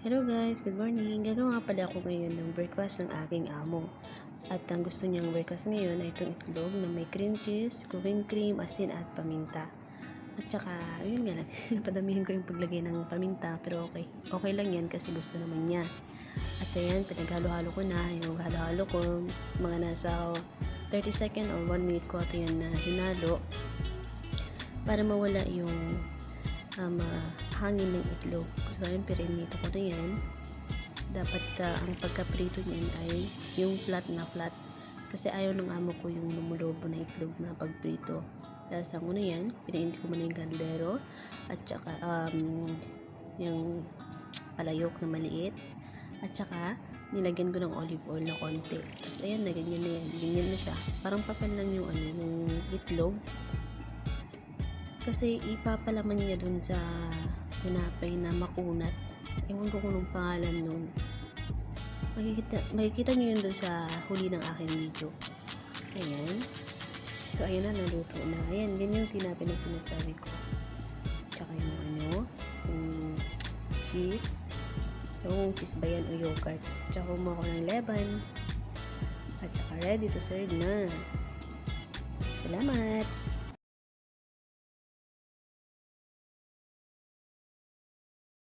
Hello guys, good morning. Gagawa pala ako ngayon ng breakfast ng aking amo. At ang gusto niyang breakfast ngayon ay itong itlog na may cream cheese, cooking cream, asin at paminta. At saka, yun nga lang, napadamihin ko yung paglagay ng paminta pero okay. Okay lang yan kasi gusto naman niya. At ayan, pinaghalo-halo ko na. Yung halo-halo ko, mga nasa 30 second or 1 minute ko ito yan na hinalo para mawala yung hangin ng itlog. So, ayun, pirinito ko na yan. Dapat ang pagkaprito niyan ay yung flat na flat. Kasi ayaw ng amo ko yung lumulobo na itlog na pagprito. Dahil sa una yan, pinainit ko muna yung kaldero. At saka, yung palayok na maliit. At saka, nilagyan ko ng olive oil na konti. Tapos, ayan, na ganyan na yan. Ganyan na siya. Parang papel lang yung, yung itlog. Kasi ipapalaman niya dun sa tinapay na makunat. Ewan ko kung anong pangalan nun. Makikita niyo yun dun sa huli ng aking video. Ayan. So, ayan na, naluto na. Ayan, ganyan yung tinapay na sinasabi ko. Tsaka yung yung cheese. Yung cheese ba yan o yogurt. Tsaka kumuha ko ng leban. At tsaka ready to serve na. Salamat!